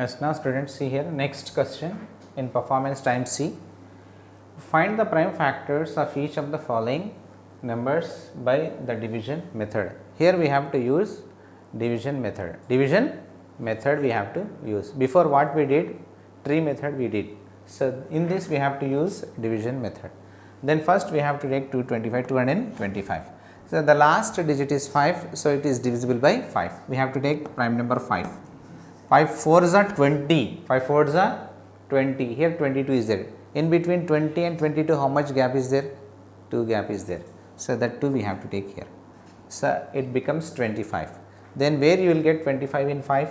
Yes, now students see here next question in performance time C. Find the prime factors of each of the following numbers by the division method. Here we have to use division method. Division method we have to use. Before what we did? Tree method we did. So, in this we have to use division method. Then first we have to take 225. So, the last digit is 5. So, it is divisible by 5. We have to take prime number 5. 5 4s are 20. 5 4s are 20. Here 22 is there. In between 20 and 22, how much gap is there? 2 gap is there. So, that 2 we have to take here. So, it becomes 25. Then where you will get 25 in 5?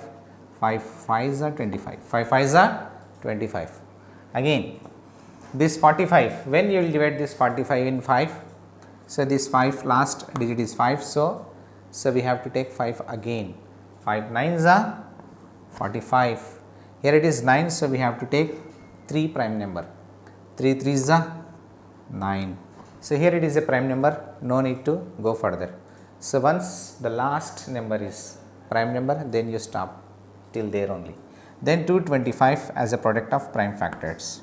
5 5s are 25. 5 5s are 25. Again, this 45, when you will divide this 45 in 5? So, this 5 last digit is 5. So, we have to take 5 again. 5 9s are 45. Here it is 9. So, we have to take 3 prime number. 3 3s are 9. So, here it is a prime number, no need to go further. So, once the last number is prime number, then you stop till there only. Then 225 as a product of prime factors.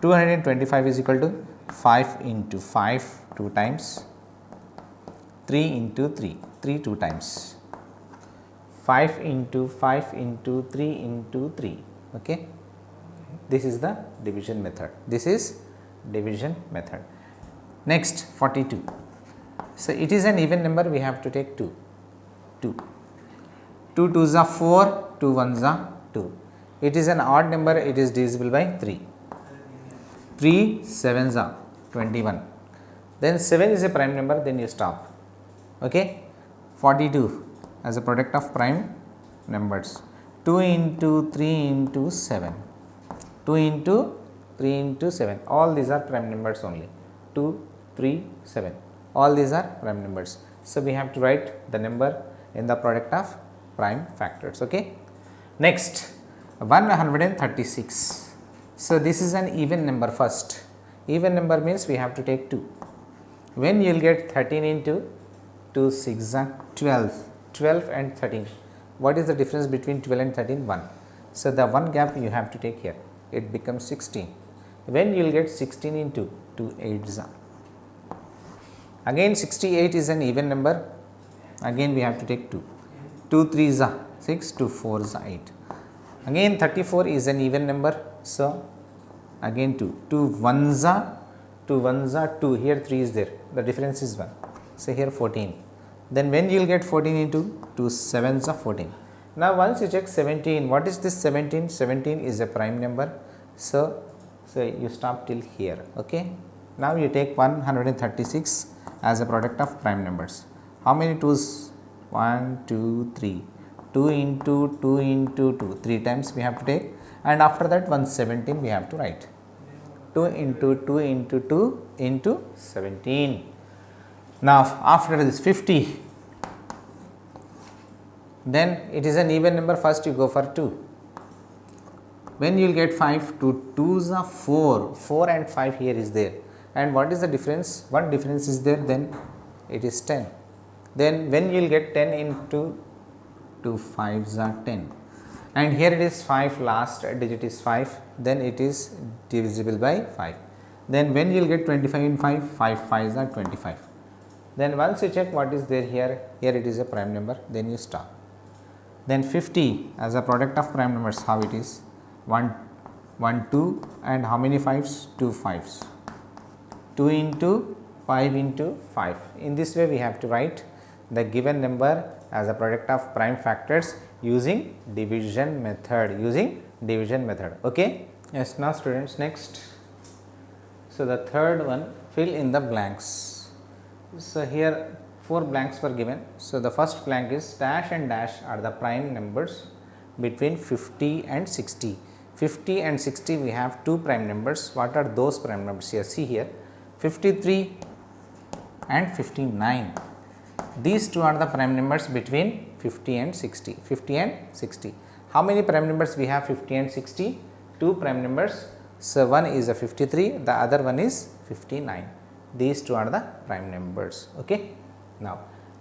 225 is equal to 5 into 5 2 times, 3 into 3 2 times, 5 into 5 into 3 into 3. Okay. This is the division method. This is division method. Next 42. So, it is an even number, we have to take 2. 2 2s are 4, 2 1s are 2. It is an odd number, it is divisible by 3. 3 7s are 21. Then 7 is a prime number, then you stop. Okay. 42 as a product of prime numbers. 2 into 3 into 7. 2 into 3 into 7, all these are prime numbers only. 2, 3, 7, all these are prime numbers. So, we have to write the number in the product of prime factors. Okay. Next 136. So, this is an even number first. Even number means we have to take 2. When you will get 13 into 2 6 are 12, 12 and 13. What is the difference between 12 and 13? 1. So, the 1 gap you have to take here, it becomes 16. When you will get 16 into 2 8s are. Again 68 is an even number, again we have to take 2. 2 3s are 6, 2 4s are 8. Again 34 is an even number, so again 2. 2 1s are 2, here 3 is there, the difference is 1. So, here 14. Then when you will get 14 into 2 7s are 14. Now, once you check 17, what is this 17? 17 is a prime number. So, you stop till here. Okay. Now, you take 136 as a product of prime numbers. How many 2s? 1 2 3. 2 into 2 into 2, 3 times we have to take, and after that 117 we have to write. 2 into 2 into 2 into 17. Now, after this 50, then it is an even number, first you go for 2. When you will get 5, 2 2s are 4, 4 and 5 here is there, and what is the difference? One difference is there, then it is 10. Then when you will get 10 into 2 5s are 10, and here it is 5, last digit is 5, then it is divisible by 5. Then when you will get 25 in 5, 5 5s are 25. Then once you check what is there here, here it is a prime number, then you stop. Then 50 as a product of prime numbers, how it is? 1 1 2, and how many 5s? 2 5s. 2 into 5 into 5. In this way we have to write the given number as a product of prime factors using division method, okay. Yes, now students, next. So, the third one, fill in the blanks. So, here 4 blanks were given. So, the first blank is dash and dash are the prime numbers between 50 and 60. 50 and 60 we have 2 prime numbers. What are those prime numbers here? See here, 53 and 59. These 2 are the prime numbers between 50 and 60. 50 and 60. How many prime numbers we have? 50 and 60? 2 prime numbers. So, one is a 53, the other one is 59. These 2 are the prime numbers. Okay. Now,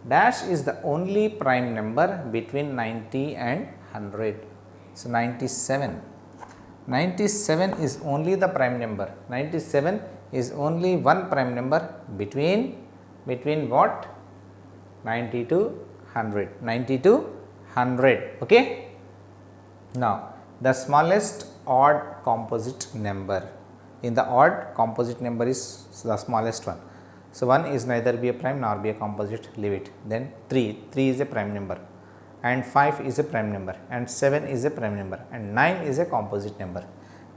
dash is the only prime number between 90 and 100. So 97. 97 is only the prime number. 97 is only one prime number between what? 90 to 100. 90 to 100. Okay. Now the smallest odd composite number. In the odd, composite number is the smallest one. So 1 is neither be a prime nor be a composite, leave it. Then 3 is a prime number, and 5 is a prime number, and 7 is a prime number, and 9 is a composite number.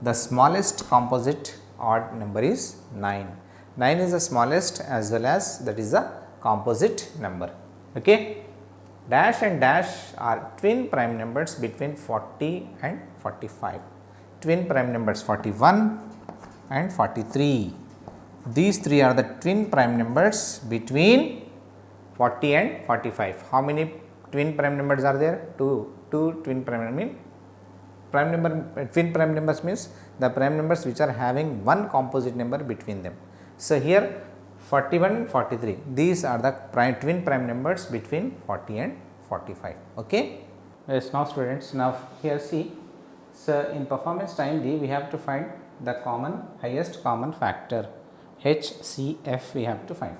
The smallest composite odd number is 9. 9 is the smallest as well as that is the composite number. Okay. Dash and dash are twin prime numbers between 40 and 45. Twin prime numbers 41 and 43. These three are the twin prime numbers between 40 and 45. How many twin prime numbers are there? Two twin prime numbers. Twin prime numbers means the prime numbers which are having one composite number between them. So here 41 and 43, these are the twin prime numbers between 40 and 45. Okay. Yes, now students, now here see, so in performance time D we have to find the highest common factor HCF. We have to find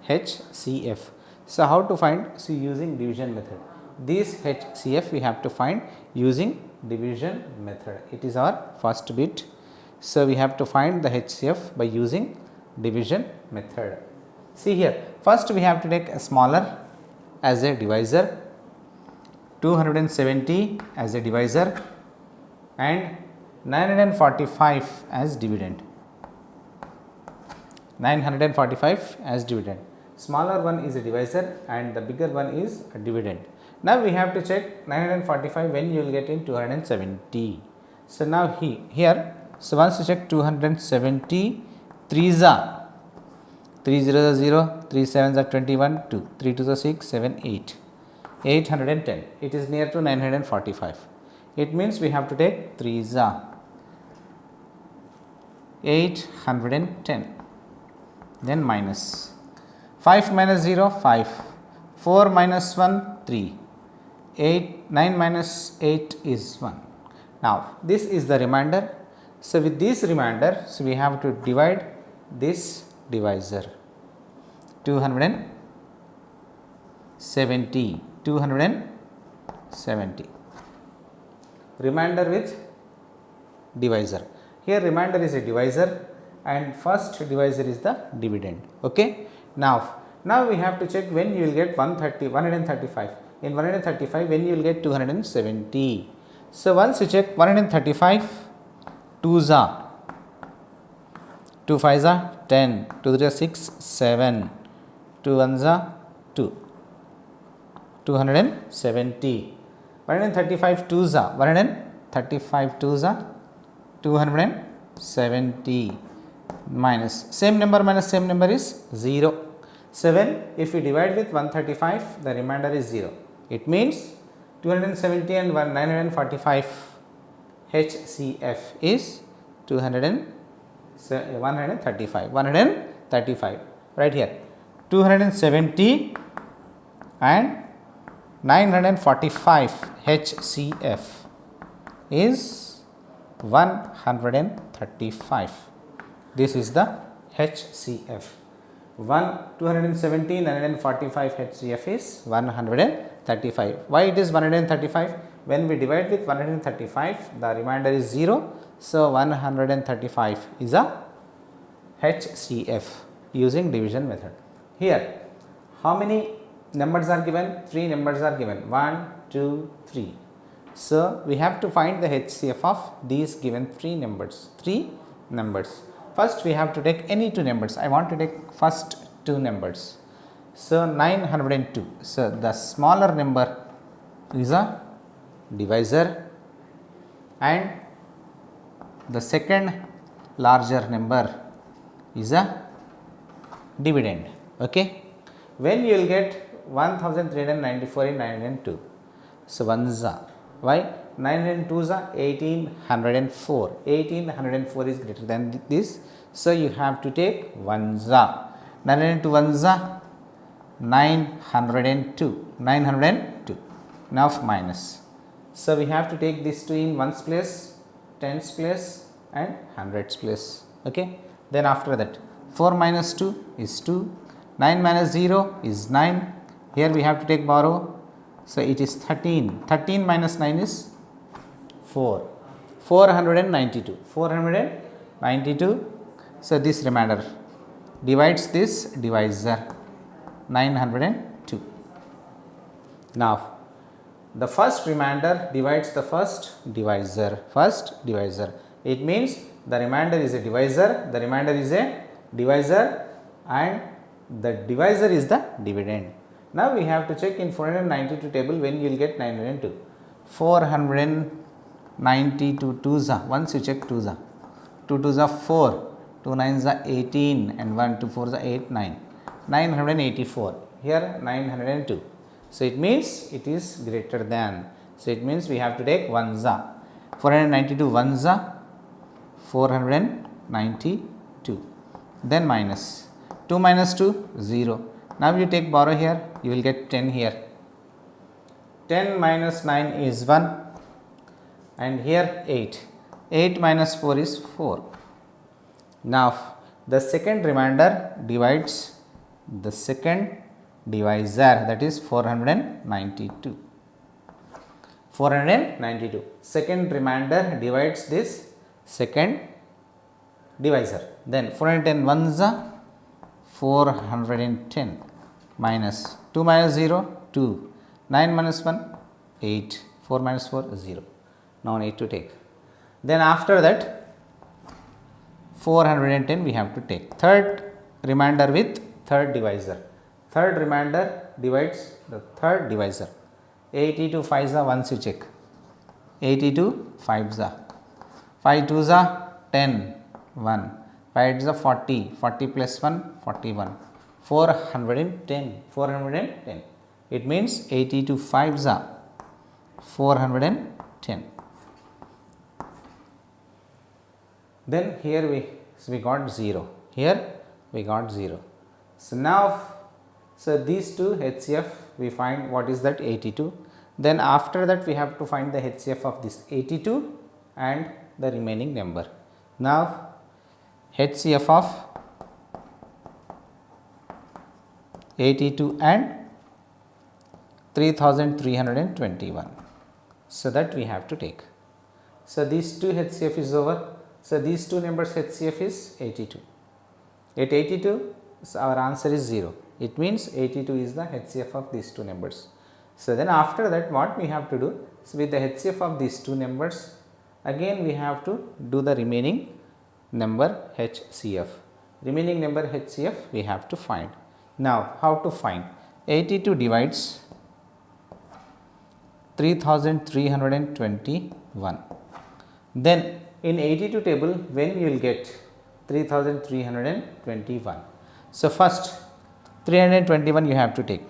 HCF. So how to find? So using division method. This HCF we have to find using division method. It is our first bit. So we have to find the HCF by using division method. See here, first we have to take a smaller as a divisor, 270 as a divisor, and 945 as dividend. 945 as dividend. Smaller one is a divisor and the bigger one is a dividend. Now we have to check 945 when you will get in 270. So now here, so once you check 270, 3s are 3 0s are 0, 3 7s are 21, 2, 3 2s are 6, 7, 8, 810. It is near to 945. It means we have to take 3s are 810. Then minus 5 minus 0, 5, 4 minus 1, 3, 8, 9 minus 8 is 1. Now this is the remainder. So with this remainder, so we have to divide this divisor 270, 270. Remainder with divisor. Here remainder is a divisor and first divisor is the dividend. Okay. Now we have to check when you will get 135. In 135 when you will get 270. So once you check 135, 2s are 2 5s are 10, 2 3s are 6, 7, 2 1s are 2, 270. 135 2s are 135 2s are 270 minus same number minus same number is 0. 7 if we divide with 135 the remainder is 0. It means 270 and 945 HCF is 135 right here 270 and 945 HCF is 135. This is the HCF. 270 945 HCF is 135. Why it is 135? When we divide with 135 the remainder is 0. So 135 is a HCF using division method. Here how many numbers are given? 3 numbers are given, 1, 2, 3. So we have to find the HCF of these given 3 numbers. First we have to take any 2 numbers. I want to take first 2 numbers. So 902. So the smaller number is a divisor and the second larger number is a dividend. Okay. When you will get 1394 in 902. So 1s are, why? 9 and 2s are 1804. 1804 is greater than this. So you have to take 1s are. 9 and 2 1s are 902. 902. Now minus So we have to take these two in ones place, tens place and hundreds place. Okay. Then after that 4 minus 2 is 2, 9 minus 0 is 9. Here we have to take borrow. So it is 13. 13 minus 9 is 4. 492. 492. So this remainder divides this divisor 902. Now the first remainder divides the first divisor. It means the remainder is a divisor, the remainder is a divisor and the divisor is the dividend. Now we have to check in 492 table when you will get 902. 492 2s are, once you check 2s are, 2 2s are 4, 2 9s are 18 and 1 2 4s are 8 9. 984. Here 902. So it means it is greater than. So it means we have to take 1s. 492 1s, 492. Then minus 2 minus 2 0. Now you take borrow here, you will get 10 here. 10 minus 9 is 1 and here 8. 8 minus 4 is 4. Now the second remainder divides the second divisor, that is 492. 492. Second remainder divides this second divisor. Then 410 1s are 410 minus 2 minus 0 2, 9 minus 1 8, 4 minus 4 0. No need to take. Then after that 410 we have to take. Third remainder with third divisor. Third remainder divides the third divisor. 82 5s are, once you check. 82 5s are. 5 2s are 10 1. 5 8s are 40. 40 plus 1 41. 410. 410. It means 82 5s are 410. Then here we got 0. Here we got 0. So now, so these two HCF we find what is that 82. Then after that we have to find the HCF of this 82 and the remaining number. Now HCF of 82 and 3321. So that we have to take. So these two HCF is over. So these two numbers HCF is 82. At 82, so our answer is 0. It means 82 is the HCF of these two numbers. So then after that what we have to do? So with the HCF of these two numbers, again we have to do the remaining number HCF. Remaining number HCF we have to find. Now how to find? 82 divides 3321. Then in 82 table when you will get 3321. So first 321 you have to take.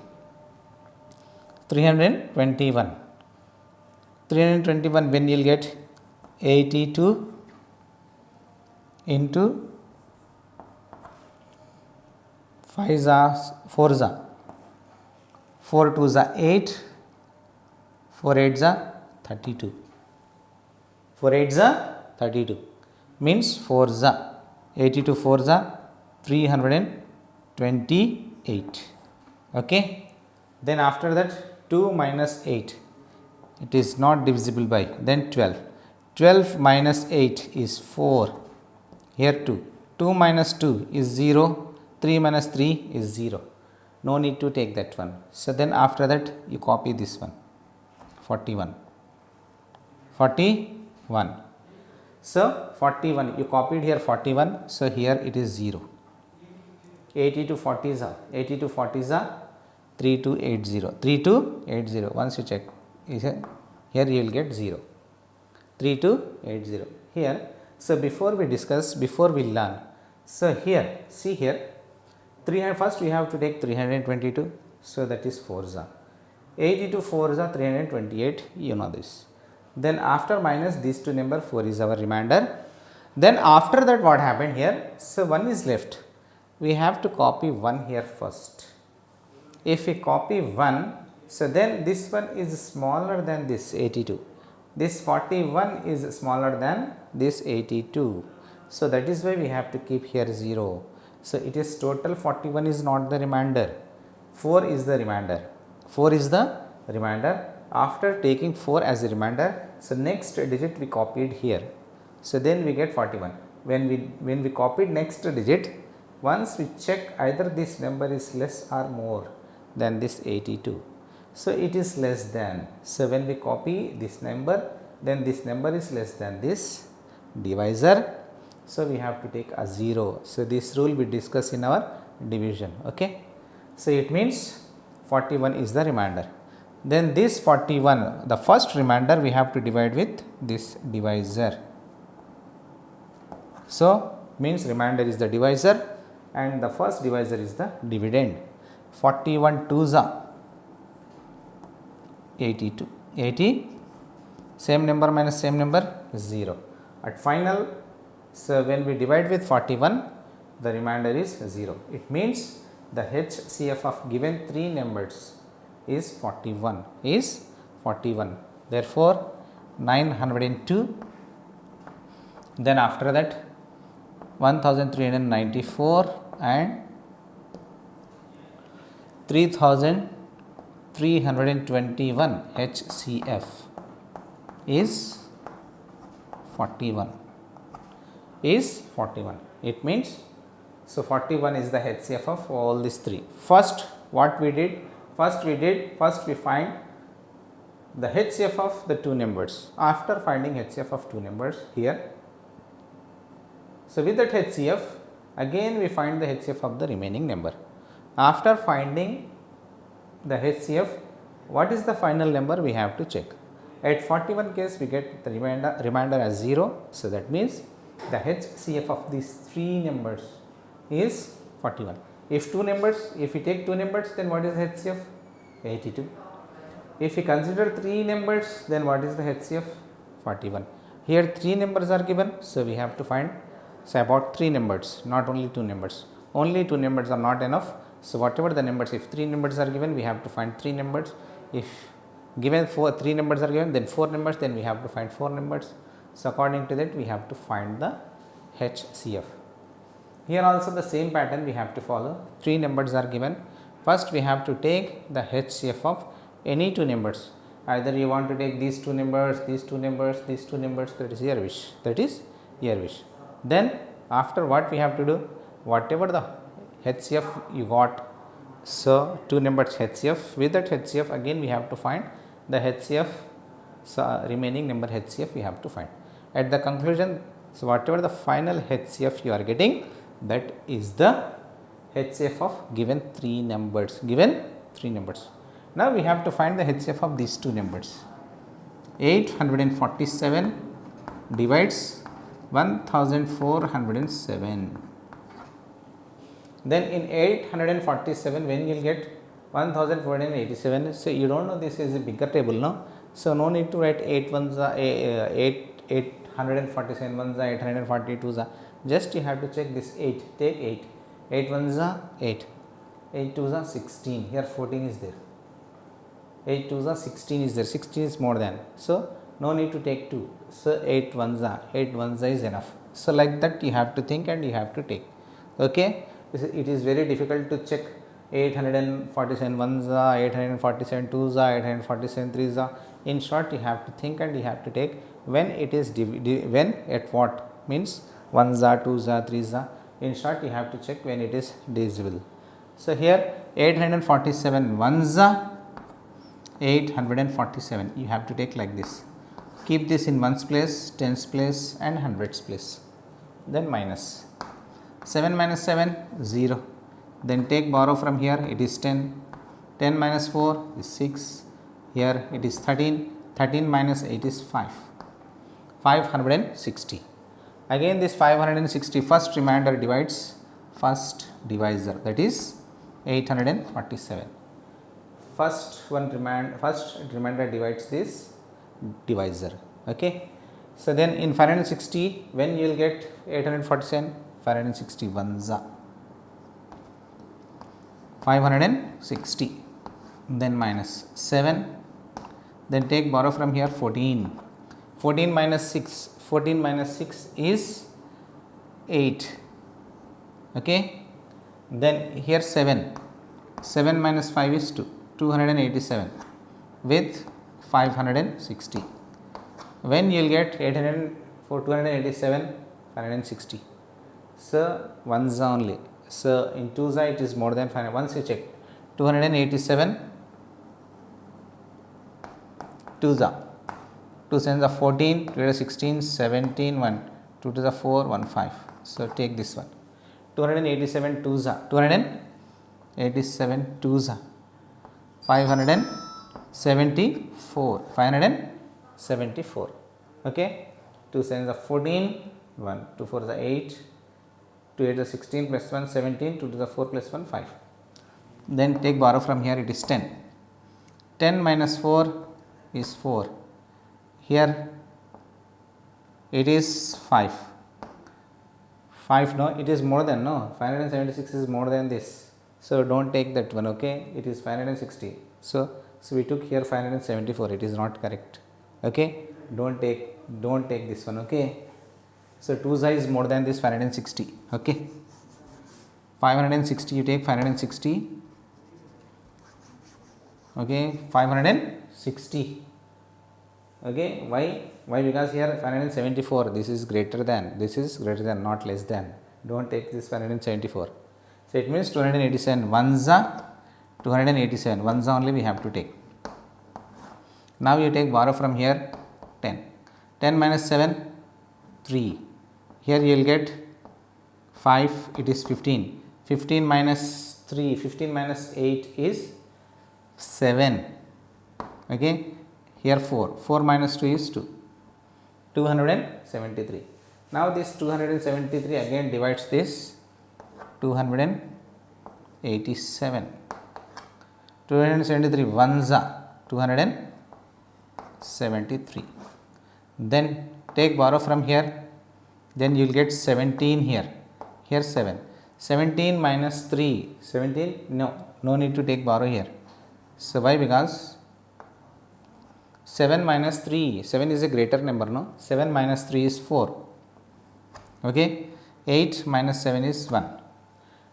321 when you will get 82 into 5s are 4s are 4 2s are 8, 4 8s are 32. 4 8s are 32 means 4s are 82 4s are 328. Okay. Then after that 2 minus 8, it is not divisible by, then 12. 12 minus 8 is 4. Here 2. 2 minus 2 is 0. 3 minus 3 is 0. No need to take that one. So then after that you copy this one. 41. 41. So 41, you copied here 41. So here it is 0. 80 to 40s are 3280. 3280. Once you check here you will get 0. 3280 here. So before we discuss, before we learn, so here see here 300, first we have to take 322. So that is 4s are 82 4s are 328, you know this. Then after minus these two number, 4 is our remainder. Then after that what happened here? So 1 is left. We have to copy 1 here first. If we copy 1, so then this one is smaller than this 82. this 41 is smaller than this 82. So, that is why we have to keep here 0. So, it is total 41 is not the remainder, 4 is the remainder, 4 is the remainder. After taking 4 as a remainder, so next digit we copied here. So, then we get 41. When we copied next digit, once we check either this number is less or more than this 82. So, it is less than. So, when we copy this number, then this number is less than this divisor. So, we have to take a 0. So, this rule we discuss in our division. Okay. So, it means 41 is the remainder. Then this 41, the first remainder we have to divide with this divisor. So, means remainder is the divisor and the first divisor is the dividend. 41 2s are 82. 80, same number minus same number 0. At final, so when we divide with 41, the remainder is 0. It means the HCF of given 3 numbers is 41. Therefore, 902. Then after that, 1394 and 3321 HCF is 41. It means, so 41 is the HCF of all these 3. First, what we did? First we find the HCF of the 2 numbers. After finding HCF of 2 numbers here, so with that HCF, again we find the HCF of the remaining number. After finding the HCF, what is the final number we have to check? At 41 case, we get the remainder as 0. So, that means the HCF of these 3 numbers is 41. If we take 2 numbers, then what is the HCF? 82. If we consider 3 numbers, then what is the HCF? 41. Here 3 numbers are given, so we have to find about 3 numbers, not only 2 numbers. Only 2 numbers are not enough. So, whatever the numbers, if 3 numbers are given, we have to find 3 numbers. If given 3 numbers are given, then 4 numbers, then we have to find 4 numbers. So, according to that, we have to find the HCF. Here also the same pattern we have to follow. 3 numbers are given. First, we have to take the HCF of any 2 numbers. Either you want to take these 2 numbers, these 2 numbers, these 2 numbers, that is your wish. Then, after what we have to do, whatever the HCF you got, so 2 numbers HCF, with that HCF again we have to find the HCF, so remaining number HCF we have to find. At the conclusion, so whatever the final HCF you are getting, that is the HCF of given 3 numbers. Now we have to find the HCF of these 2 numbers. 847 divides 1407. Then in 847, when you will get 1487, so you don't know this is a bigger table, no? So no need to write 8 ones are 847 ones are 842 are. Just you have to check this 8. Take 8. 8 ones are 8. 8 twos are 16. Here 14 is there. 8 twos are 16 is there. 16 is more than. So no need to take 2. So 8 ones are is enough. So like that you have to think and you have to take. Okay. It is very difficult to check 847 ones are, 847 twos are, 847 threes are. In short, you have to think and you have to take when it is when at what means ones are, twos are, threes are. In short, you have to check when it is divisible. So here 847 ones are, 847 you have to take like this. Keep this in ones place, tens place and hundreds place. Then minus 7 minus 7 0. Then take borrow from here, it is 10. 10 minus 4 is 6. Here it is 13. 13 minus 8 is 5. 560. Again this 560 first remainder divides first divisor, that is 847. First remainder divides this divisor. Okay. So then in 560, when you will get 847, 561 560, then minus 7, then take borrow from here 14, 14 minus 6, 14 minus 6 is 8. Okay. Then here 7, 7 minus 5 is 2, 287 with 560. When you will get 800 for 287, 560. So, ones only. So, in 2's it is more than 500. Once you check 287, 2's 2 7's are 14, 2 16, 17, 1, 2 to the 4, 1, 5. So, take this one. 287 2's 287 2's 574, 574. Okay. 2 7's are 14, 1, 2 4's are 8, 2 8's are 16 plus 1, 17, 2 to the 4 plus 1, 5. Then take borrow from here, it is 10. 10 minus 4 is 4. Here it is 5. 5, no, it is more than, no, 576 is more than this. So, do not take that one, okay, it is 560. So, we took here 574, it is not correct, okay, do not take this one, okay. So, 2's is more than this 560, okay. 560, you take 560, okay, 560, okay. Why? Because here 574, this is greater than, not less than. Do not take this 574. So, it means 287, ones are 287, ones only we have to take. Now, you take borrow from here 10. 10 minus 7, 3. Here you will get 5, it is 15. 15 minus 3, 15 minus 8 is 7. Okay. Here 4, 4 minus 2 is 2, 273. Now, this 273 again divides this 287. 273 ones are 273. Then take borrow from here, then you will get 17 here, here 7. 17 minus 3, 17, no need to take borrow here. So, why? Because 7 minus 3, 7 is a greater number, no, 7 minus 3 is 4, okay, 8 minus 7 is 1,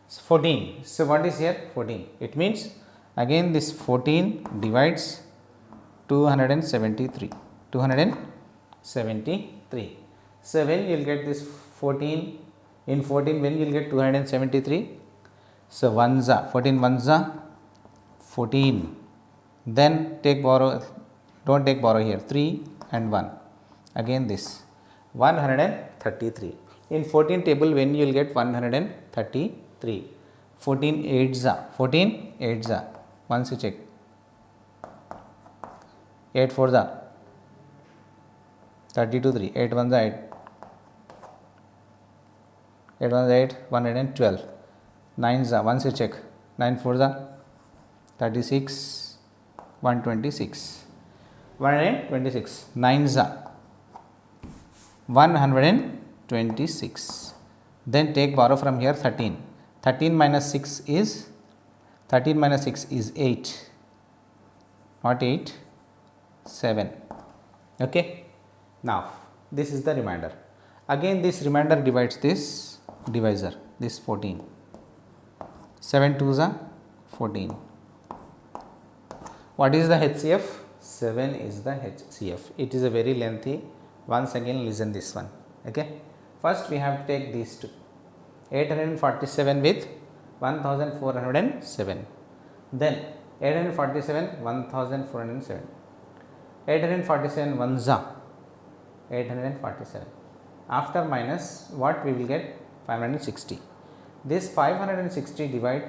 14. So, what is here? 14. It means again this 14 divides 273, 273. So, when you will get this 14, in 14 when you will get 273, so 1's 14 1's 14, then take borrow, do not take borrow here, 3 and 1, again this 133. In 14 table when you will get 133, 14 8's 14 8's, once you check, 8 4's 32 3, 8 1's 8, 8 1's 8, 112, 9's once you check, 9 4's 36, 126, 126, 9's 126. Then take borrow from here 13. 13 minus 6 is 8. Not 8, 7. Okay. Now, this is the remainder. Again, this remainder divides this divisor, this 14. 7 2's 14. What is the HCF? 7 is the HCF. It is a very lengthy. Once again, listen this one. Okay. First, we have to take these two. 847 with 1407. Then 847, 1407. 847 ones 847. After minus, what we will get? 560. This 560 divides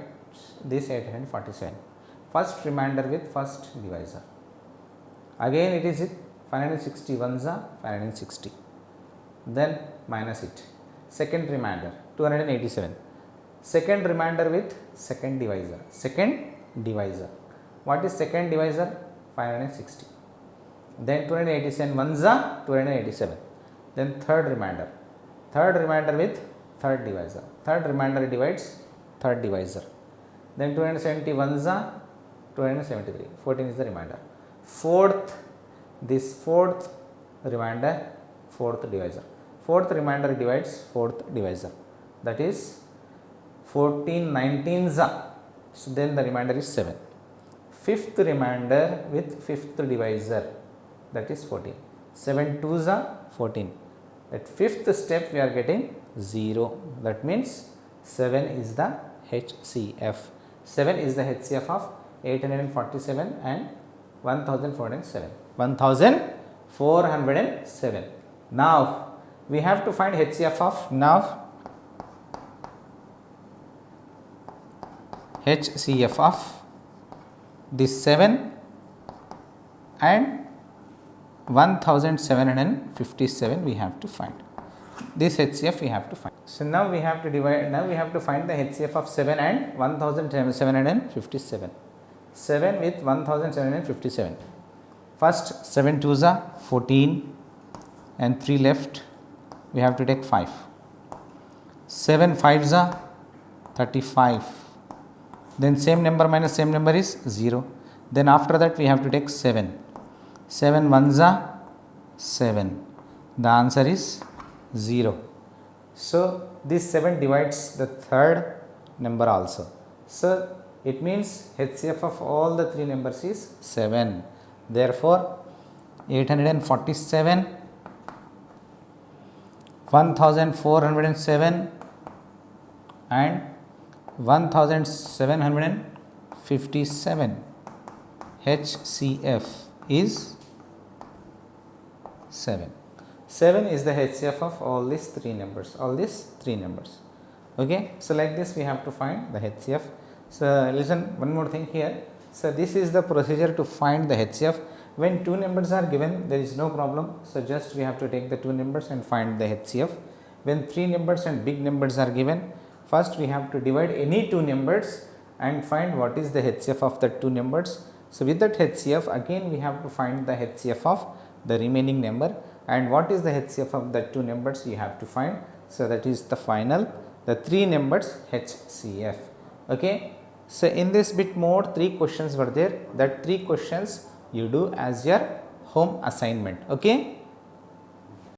this 847. First remainder with first divisor. Again it is 560 ones 560. Then minus it. Second remainder 287. Second remainder with second divisor. What is second divisor? 560. Then 287 ones 287. Then third remainder with third divisor. Third remainder divides third divisor. Then 270 ones 273. 14 is the remainder. Fourth remainder, fourth divisor. Fourth remainder divides fourth divisor, that is 14 19s, so then the remainder is 7. Fifth remainder with fifth divisor, that is 14. 7 2s are 14. At fifth step we are getting 0, that means 7 is the HCF. 7 is the HCF of 847 and 1407. 1407. Now we have to find HCF of HCF of this 7 and 1757 we have to find. This HCF we have to find. So now we have to divide, now we have to find the HCF of 7 and 1757. 7 with 1757. First 7 2s are 14 and 3 left, we have to take 5. 7 5s are 35. Then same number minus same number is 0. Then after that we have to take 7. 7 1s are 7. The answer is 0. So this 7 divides the third number also. So it means HCF of all the three numbers is 7. Therefore 847, 1407 and 1757 HCF is 7. 7 is the HCF of all these three numbers, okay. So like this we have to find the HCF. So listen, one more thing here. So this is the procedure to find the HCF. When two numbers are given, there is no problem, so just we have to take the two numbers and find the HCF. When three numbers and big numbers are given, first we have to divide any two numbers and find what is the HCF of the two numbers. So with that HCF, again we have to find the HCF of the remaining number, and what is the HCF of the two numbers you have to find. So that is the final, the three numbers HCF, okay. So in this bit more 3 questions were there, that 3 questions you do as your home assignment, okay.